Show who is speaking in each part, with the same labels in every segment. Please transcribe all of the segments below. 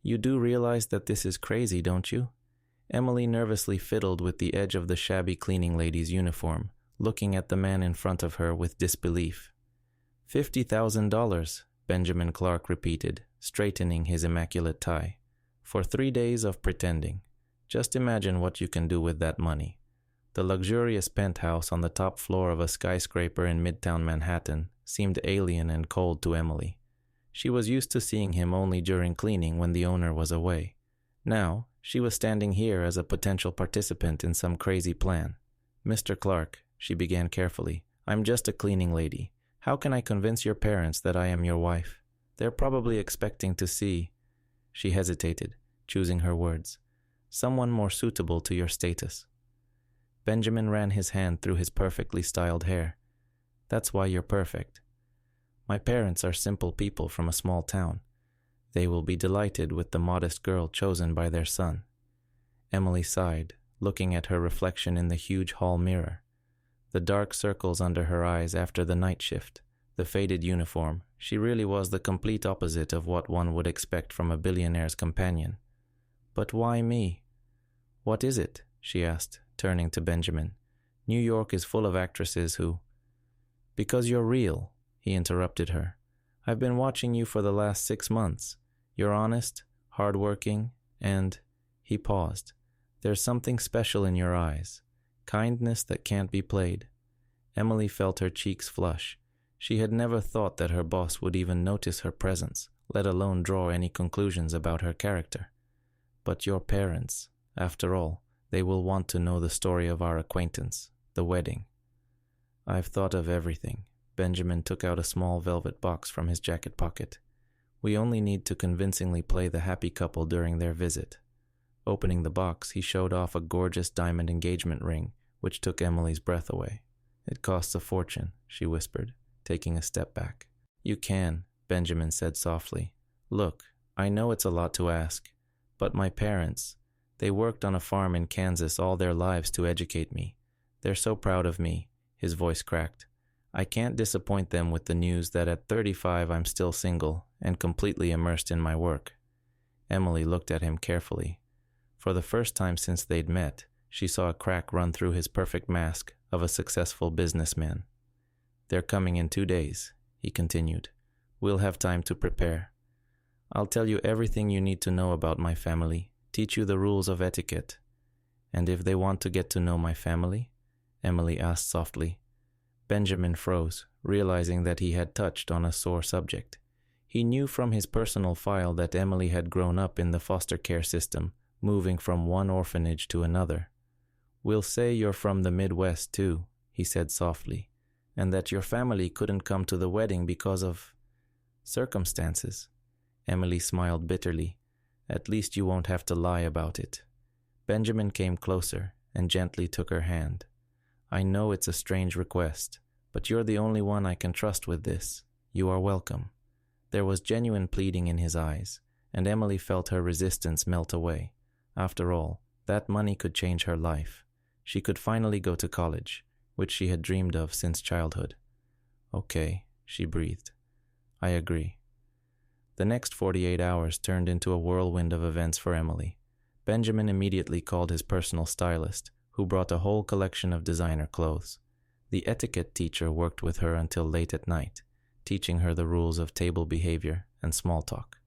Speaker 1: You do realize that this is crazy, don't you? Emily nervously fiddled with the edge of the shabby cleaning lady's uniform, looking at the man in front of her with disbelief. $50,000, Benjamin Clark repeated, straightening his immaculate tie. For 3 days of pretending. Just imagine what you can do with that money. The luxurious penthouse on the top floor of a skyscraper in Midtown Manhattan seemed alien and cold to Emily. She was used to seeing him only during cleaning when the owner was away. Now, she was standing here as a potential participant in some crazy plan. Mr. Clark, she began carefully, I'm just a cleaning lady. How can I convince your parents that I am your wife? They're probably expecting to see... She hesitated, choosing her words. Someone more suitable to your status. Benjamin ran his hand through his perfectly styled hair. That's why you're perfect. My parents are simple people from a small town. They will be delighted with the modest girl chosen by their son. Emily sighed, looking at her reflection in the huge hall mirror. The dark circles under her eyes after the night shift, the faded uniform, she really was the complete opposite of what one would expect from a billionaire's companion. But why me? What is it? She asked, turning to Benjamin. New York is full of actresses who... Because you're real, he interrupted her. I've been watching you for the last 6 months. You're honest, hardworking, and... He paused. There's something special in your eyes. Kindness that can't be played. Emily felt her cheeks flush. She had never thought that her boss would even notice her presence, let alone draw any conclusions about her character. But your parents, after all, they will want to know the story of our acquaintance, the wedding. I've thought of everything. Benjamin took out a small velvet box from his jacket pocket. We only need to convincingly play the happy couple during their visit. Opening the box, he showed off a gorgeous diamond engagement ring, which took Emily's breath away. It costs a fortune, she whispered, taking a step back. You can, Benjamin said softly. Look, I know it's a lot to ask, but my parents, they worked on a farm in Kansas all their lives to educate me. They're so proud of me, his voice cracked. I can't disappoint them with the news that at 35 I'm still single and completely immersed in my work. Emily looked at him carefully. For the first time since they'd met, she saw a crack run through his perfect mask of a successful businessman. They're coming in 2 days, he continued. We'll have time to prepare. I'll tell you everything you need to know about my family, teach you the rules of etiquette. And if they want to get to know my family? Emily asked softly. Benjamin froze, realizing that he had touched on a sore subject. He knew from his personal file that Emily had grown up in the foster care system, moving from one orphanage to another. We'll say you're from the Midwest too, he said softly, and that your family couldn't come to the wedding because of... circumstances. Emily smiled bitterly. At least you won't have to lie about it. Benjamin came closer and gently took her hand. I know it's a strange request, but you're the only one I can trust with this. You are welcome. There was genuine pleading in his eyes, and Emily felt her resistance melt away. After all, that money could change her life. She could finally go to college, which she had dreamed of since childhood. Okay, she breathed. I agree. The next 48 hours turned into a whirlwind of events for Emily. Benjamin immediately called his personal stylist, who brought a whole collection of designer clothes. The etiquette teacher worked with her until late at night, teaching her the rules of table behavior and small talk.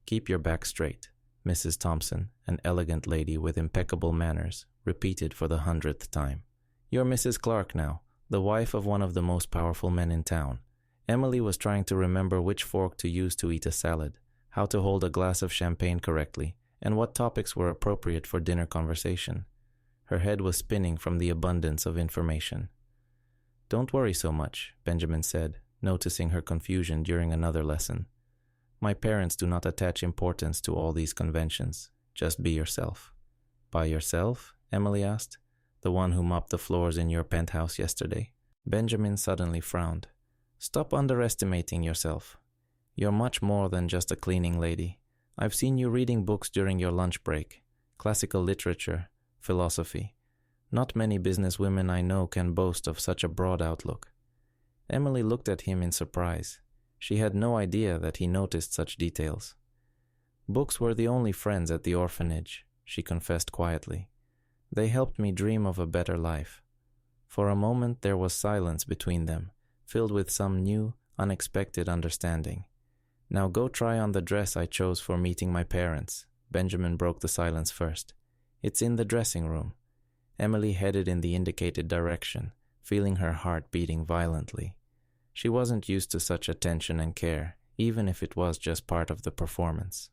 Speaker 1: Keep your back straight, Mrs. Thompson, an elegant lady with impeccable manners, repeated for the 100th time. You're Mrs. Clark now, the wife of one of the most powerful men in town. Emily was trying to remember which fork to use to eat a salad, how to hold a glass of champagne correctly, and what topics were appropriate for dinner conversation. Her head was spinning from the abundance of information. Don't worry so much, Benjamin said, noticing her confusion during another lesson. My parents do not attach importance to all these conventions. Just be yourself. By yourself? Emily asked. The one who mopped the floors in your penthouse yesterday. Benjamin suddenly frowned. Stop underestimating yourself. You're much more than just a cleaning lady. I've seen you reading books during your lunch break. Classical literature, philosophy. Not many businesswomen I know can boast of such a broad outlook. Emily looked at him in surprise. She had no idea that he noticed such details. Books were the only friends at the orphanage, she confessed quietly. They helped me dream of a better life. For a moment there was silence between them, filled with some new, unexpected understanding. Now go try on the dress I chose for meeting my parents. Benjamin broke the silence first. It's in the dressing room. Emily headed in the indicated direction, feeling her heart beating violently. She wasn't used to such attention and care, even if it was just part of the performance.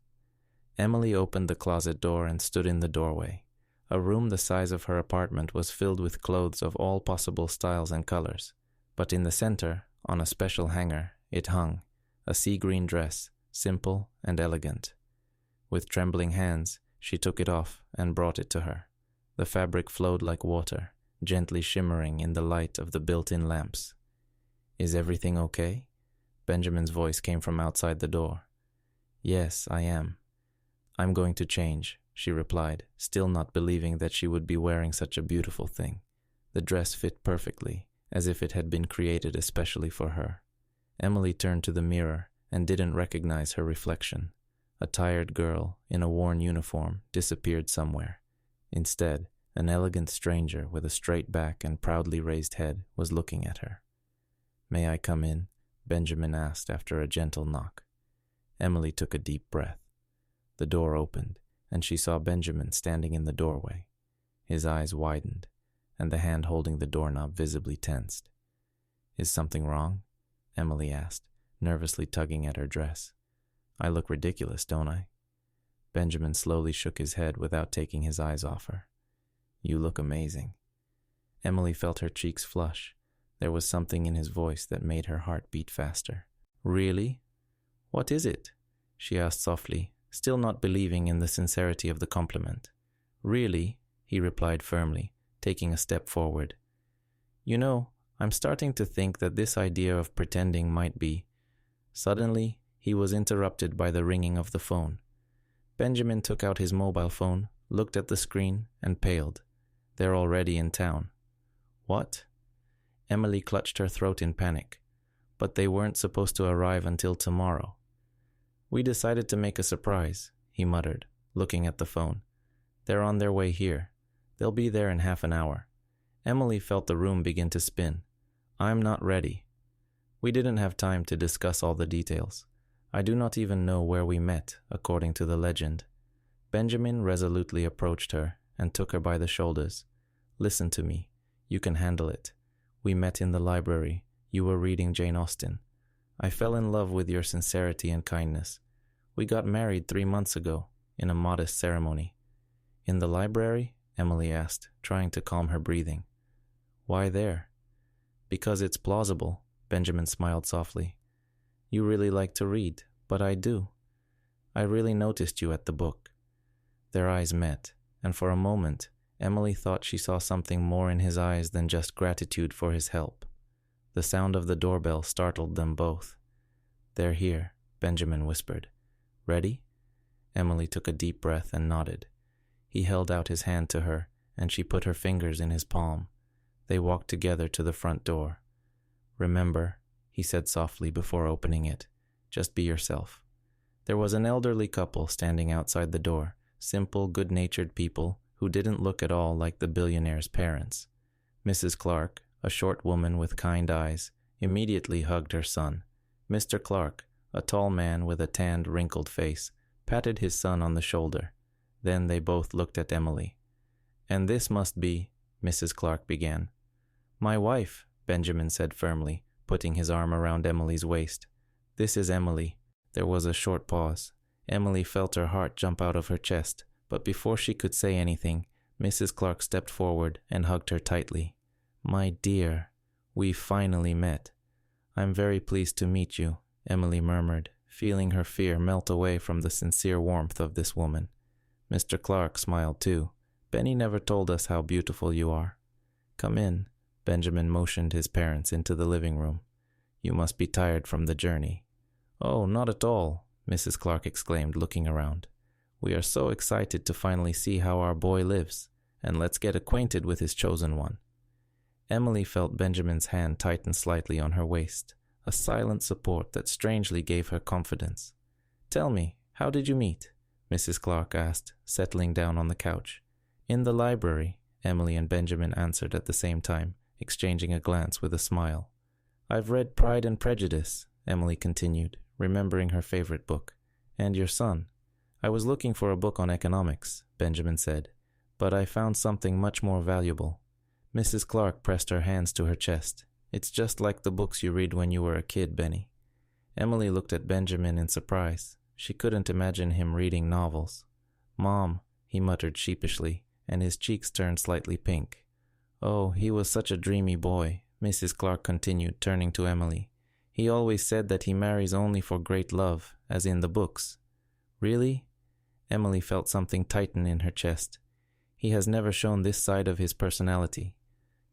Speaker 1: Emily opened the closet door and stood in the doorway. A room the size of her apartment was filled with clothes of all possible styles and colors, but in the center, on a special hanger, it hung, a sea-green dress, simple and elegant. With trembling hands, she took it off and brought it to her. The fabric flowed like water, gently shimmering in the light of the built-in lamps. "Is everything okay?" Benjamin's voice came from outside the door. "Yes, I am. I'm going to change," she replied, still not believing that she would be wearing such a beautiful thing. The dress fit perfectly, as if it had been created especially for her. Emily turned to the mirror and didn't recognize her reflection. A tired girl in a worn uniform disappeared somewhere. Instead, an elegant stranger with a straight back and proudly raised head was looking at her. "May I come in?" Benjamin asked after a gentle knock. Emily took a deep breath. The door opened, and she saw Benjamin standing in the doorway. His eyes widened, and the hand holding the doorknob visibly tensed. "Is something wrong?" Emily asked, nervously tugging at her dress. "I look ridiculous, don't I?" Benjamin slowly shook his head without taking his eyes off her. "You look amazing." Emily felt her cheeks flush. There was something in his voice that made her heart beat faster. "Really? What is it?" she asked softly, still not believing in the sincerity of the compliment. "Really?" he replied firmly, taking a step forward. "You know, I'm starting to think that this idea of pretending might be..." Suddenly, he was interrupted by the ringing of the phone. Benjamin took out his mobile phone, looked at the screen, and paled. "They're already in town." "What?" Emily clutched her throat in panic. "But they weren't supposed to arrive until tomorrow." "We decided to make a surprise," he muttered, looking at the phone. "They're on their way here. They'll be there in half an hour." Emily felt the room begin to spin. "I'm not ready." We didn't have time to discuss all the details. I do not even know where we met, according to the legend. Benjamin resolutely approached her and took her by the shoulders. "Listen to me. You can handle it. We met in the library. You were reading Jane Austen. I fell in love with your sincerity and kindness. We got married 3 months ago, in a modest ceremony." "In the library?" Emily asked, trying to calm her breathing. "Why there?" "Because it's plausible," Benjamin smiled softly. "You really like to read, but I do. I really noticed you at the book." Their eyes met, and for a moment, Emily thought she saw something more in his eyes than just gratitude for his help. The sound of the doorbell startled them both. "They're here," Benjamin whispered. "Ready?" Emily took a deep breath and nodded. He held out his hand to her, and she put her fingers in his palm. They walked together to the front door. "Remember," he said softly before opening it, "just be yourself." There was an elderly couple standing outside the door, simple, good-natured people who didn't look at all like the billionaire's parents. Mrs. Clark, a short woman with kind eyes, immediately hugged her son. Mr. Clark, a tall man with a tanned, wrinkled face, patted his son on the shoulder. Then they both looked at Emily. "And this must be..." Mrs. Clark began. "My wife," Benjamin said firmly, putting his arm around Emily's waist. "This is Emily." There was a short pause. Emily felt her heart jump out of her chest, but before she could say anything, Mrs. Clark stepped forward and hugged her tightly. "My dear, we finally met." "I'm very pleased to meet you," Emily murmured, feeling her fear melt away from the sincere warmth of this woman. Mr. Clark smiled too. "Benny never told us how beautiful you are." "Come in." Benjamin motioned his parents into the living room. "You must be tired from the journey." "Oh, not at all," Mrs. Clark exclaimed, looking around. "We are so excited to finally see how our boy lives, and let's get acquainted with his chosen one." Emily felt Benjamin's hand tighten slightly on her waist, a silent support that strangely gave her confidence. "Tell me, how did you meet?" Mrs. Clark asked, settling down on the couch. In the library, Emily and Benjamin answered at the same time, exchanging a glance with a smile. I've read Pride and Prejudice, Emily continued, remembering her favorite book. And your son? I was looking for a book on economics, Benjamin said, but I found something much more valuable. Mrs. Clark pressed her hands to her chest. It's just like the books you read when you were a kid, Benny. Emily looked at Benjamin in surprise. She couldn't imagine him reading novels. Mom, he muttered sheepishly, and his cheeks turned slightly pink. Oh, he was such a dreamy boy, Mrs. Clark continued, turning to Emily. He always said that he marries only for great love, as in the books. Really? Emily felt something tighten in her chest. He has never shown this side of his personality.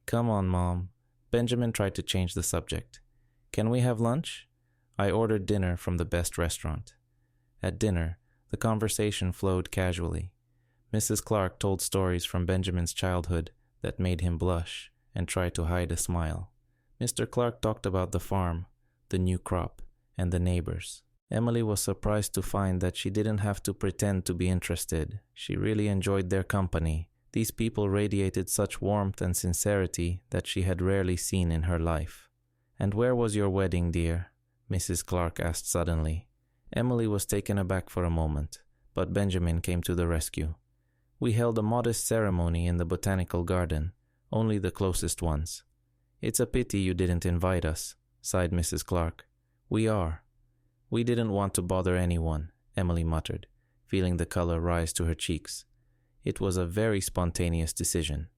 Speaker 1: Come on, Mom. Benjamin tried to change the subject. Can we have lunch? I ordered dinner from the best restaurant. At dinner, the conversation flowed casually. Mrs. Clark told stories from Benjamin's childhood that made him blush and try to hide a smile. Mr. Clark talked about the farm, the new crop, and the neighbors. Emily was surprised to find that she didn't have to pretend to be interested. She really enjoyed their company. These people radiated such warmth and sincerity that she had rarely seen in her life. "And where was your wedding, dear?" Mrs. Clark asked suddenly. Emily was taken aback for a moment, but Benjamin came to the rescue. "We held a modest ceremony in the botanical garden, only the closest ones." "It's a pity you didn't invite us," sighed Mrs. Clark. "We didn't want to bother anyone," Emily muttered, feeling the color rise to her cheeks. "It was a very spontaneous decision."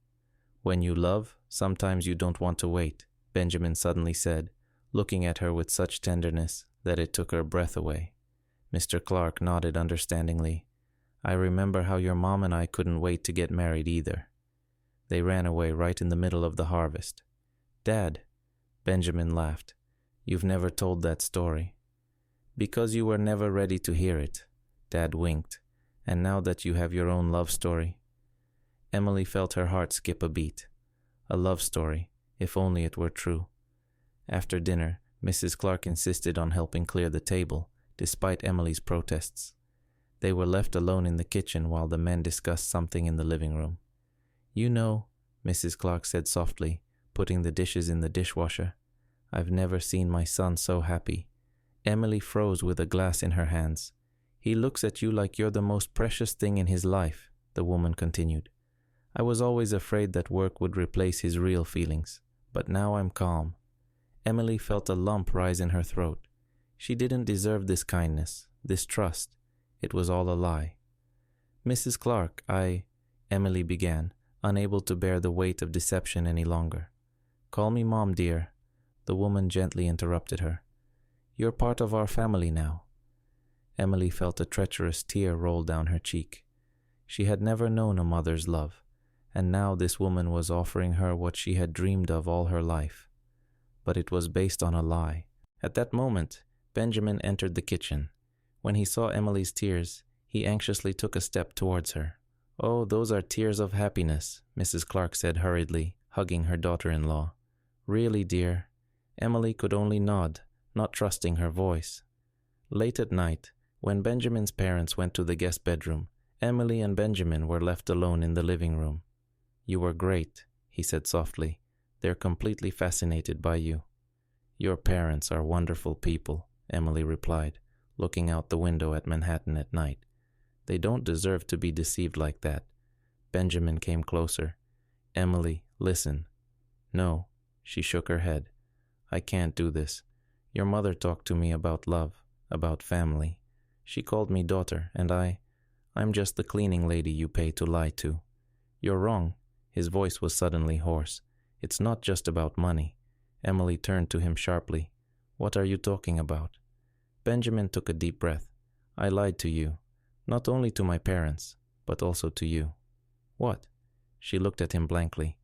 Speaker 1: "When you love, sometimes you don't want to wait," Benjamin suddenly said, looking at her with such tenderness that it took her breath away. Mr. Clark nodded understandingly. "I remember how your mom and I couldn't wait to get married either." They ran away right in the middle of the harvest. "Dad," Benjamin laughed, "you've never told that story." "Because you were never ready to hear it," Dad winked. "And now that you have your own love story." Emily felt her heart skip a beat. A love story, if only it were true. After dinner, Mrs. Clark insisted on helping clear the table, despite Emily's protests. They were left alone in the kitchen while the men discussed something in the living room. "You know," Mrs. Clark said softly, putting the dishes in the dishwasher, "I've never seen my son so happy." Emily froze with a glass in her hands. "He looks at you like you're the most precious thing in his life," the woman continued. "I was always afraid that work would replace his real feelings, but now I'm calm." Emily felt a lump rise in her throat. She didn't deserve this kindness, this trust. It was all a lie. "Mrs. Clark, Emily began, unable to bear the weight of deception any longer. "Call me Mom, dear," the woman gently interrupted her. "You're part of our family now." Emily felt a treacherous tear roll down her cheek. She had never known a mother's love, and now this woman was offering her what she had dreamed of all her life. But it was based on a lie. At that moment, Benjamin entered the kitchen. When he saw Emily's tears, he anxiously took a step towards her. "Oh, those are tears of happiness," Mrs. Clark said hurriedly, hugging her daughter-in-law. "Really, dear?" Emily could only nod, not trusting her voice. Late at night, when Benjamin's parents went to the guest bedroom, Emily and Benjamin were left alone in the living room. "You were great," he said softly. "They're completely fascinated by you." "Your parents are wonderful people," Emily replied, looking out the window at Manhattan at night. "They don't deserve to be deceived like that." Benjamin came closer. "Emily, listen." "No," she shook her head. "I can't do this. Your mother talked to me about love, about family. She called me daughter, and I'm just the cleaning lady you pay to lie to." "You're wrong." His voice was suddenly hoarse. "It's not just about money." Emily turned to him sharply. "What are you talking about?" Benjamin took a deep breath. "I lied to you. Not only to my parents, but also to you." "What?" She looked at him blankly.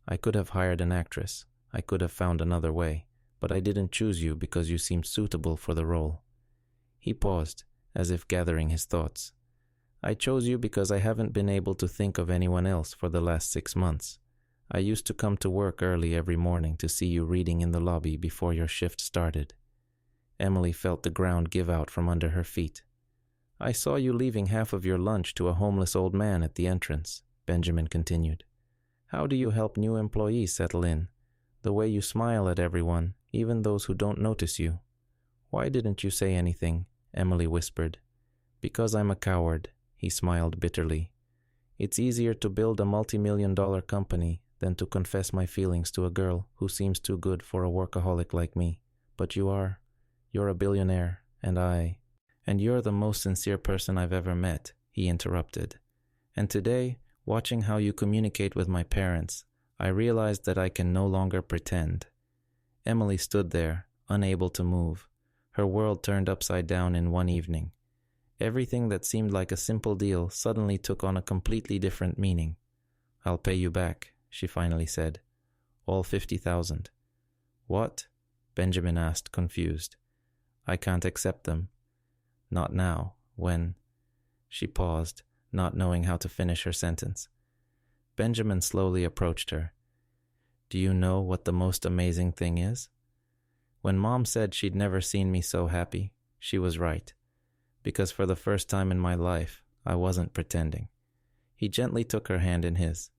Speaker 1: "I could have hired an actress. I could have found another way. But I didn't choose you because you seemed suitable for the role." He paused, as if gathering his thoughts. "I chose you because I haven't been able to think of anyone else for the last 6 months. I used to come to work early every morning to see you reading in the lobby before your shift started." Emily felt the ground give out from under her feet. I saw you leaving half of your lunch to a homeless old man at the entrance, Benjamin continued. How do you help new employees settle in? The way you smile at everyone, even those who don't notice you. Why didn't you say anything? Emily whispered. Because I'm a coward, he smiled bitterly. It's easier to build a multi-million-dollar company than to confess my feelings to a girl who seems too good for a workaholic like me. But you're a billionaire, and you're the most sincere person I've ever met, he interrupted. And today, watching how you communicate with my parents, I realized that I can no longer pretend. Emily stood there, unable to move. Her world turned upside down in one evening. Everything that seemed like a simple deal suddenly took on a completely different meaning. I'll pay you back, she finally said. All 50,000. What? Benjamin asked, confused. I can't accept them. Not now, when... She paused, not knowing how to finish her sentence. Benjamin slowly approached her. Do you know what the most amazing thing is? When Mom said she'd never seen me so happy, she was right. Because for the first time in my life, I wasn't pretending. He gently took her hand in his.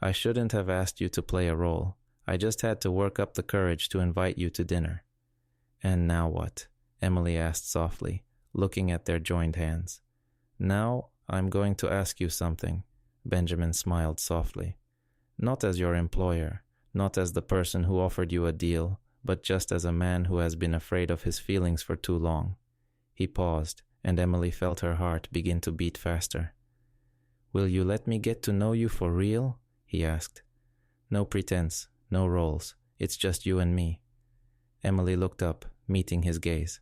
Speaker 1: I shouldn't have asked you to play a role. I just had to work up the courage to invite you to dinner. And now what? Emily asked softly, looking at their joined hands. Now I'm going to ask you something, Benjamin smiled softly. Not as your employer, not as the person who offered you a deal, but just as a man who has been afraid of his feelings for too long. He paused, and Emily felt her heart begin to beat faster. Will you let me get to know you for real? He asked. No pretense, no roles. It's just you and me. Emily looked up, meeting his gaze.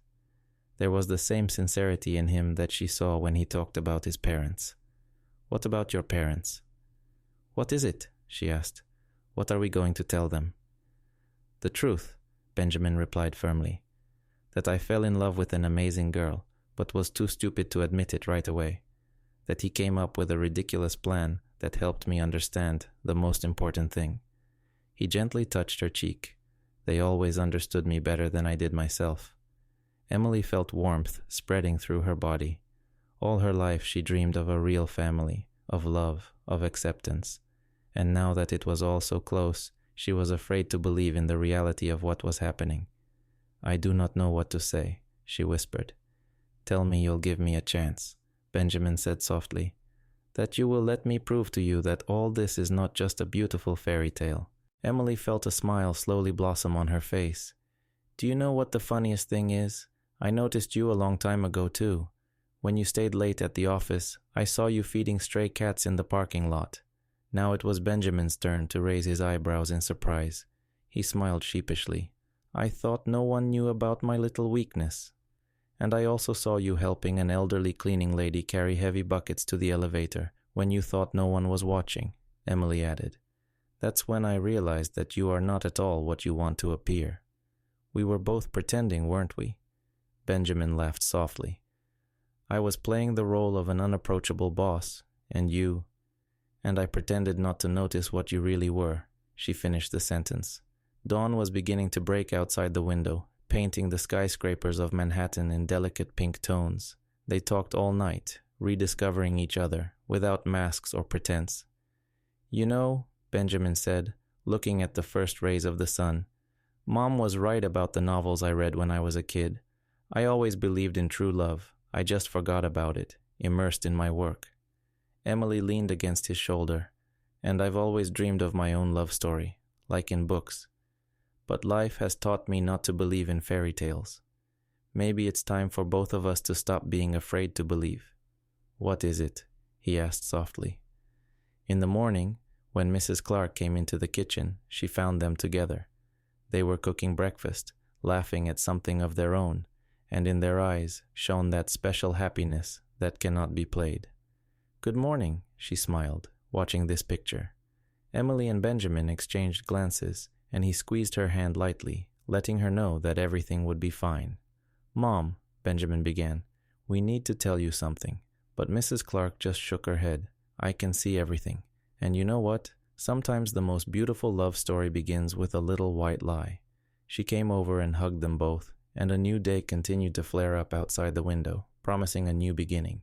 Speaker 1: There was the same sincerity in him that she saw when he talked about his parents. What about your parents? What is it? She asked. What are we going to tell them? The truth, Benjamin replied firmly. That I fell in love with an amazing girl, but was too stupid to admit it right away. That he came up with a ridiculous plan that helped me understand the most important thing. He gently touched her cheek. They always understood me better than I did myself. Emily felt warmth spreading through her body. All her life she dreamed of a real family, of love, of acceptance. And now that it was all so close, she was afraid to believe in the reality of what was happening. I do not know what to say, she whispered. Tell me you'll give me a chance, Benjamin said softly. That you will let me prove to you that all this is not just a beautiful fairy tale. Emily felt a smile slowly blossom on her face. Do you know what the funniest thing is? I noticed you a long time ago too. When you stayed late at the office, I saw you feeding stray cats in the parking lot. Now it was Benjamin's turn to raise his eyebrows in surprise. He smiled sheepishly. I thought no one knew about my little weakness. And I also saw you helping an elderly cleaning lady carry heavy buckets to the elevator when you thought no one was watching, Emily added. That's when I realized that you are not at all what you want to appear. We were both pretending, weren't we? Benjamin laughed softly. I was playing the role of an unapproachable boss, and I pretended not to notice what you really were, she finished the sentence. Dawn was beginning to break outside the window, painting the skyscrapers of Manhattan in delicate pink tones. They talked all night, rediscovering each other, without masks or pretense. You know, Benjamin said, looking at the first rays of the sun, Mom was right about the novels I read when I was a kid. I always believed in true love. I just forgot about it, immersed in my work. Emily leaned against his shoulder, and I've always dreamed of my own love story, like in books. But life has taught me not to believe in fairy tales. Maybe it's time for both of us to stop being afraid to believe. What is it? He asked softly. In the morning, when Mrs. Clark came into the kitchen, she found them together. They were cooking breakfast, laughing at something of their own, and in their eyes shone that special happiness that cannot be played. Good morning, she smiled, watching this picture. Emily and Benjamin exchanged glances, and he squeezed her hand lightly, letting her know that everything would be fine. Mom, Benjamin began, we need to tell you something. But Mrs. Clark just shook her head. I can see everything. And you know what? Sometimes the most beautiful love story begins with a little white lie. She came over and hugged them both, and a new day continued to flare up outside the window, promising a new beginning.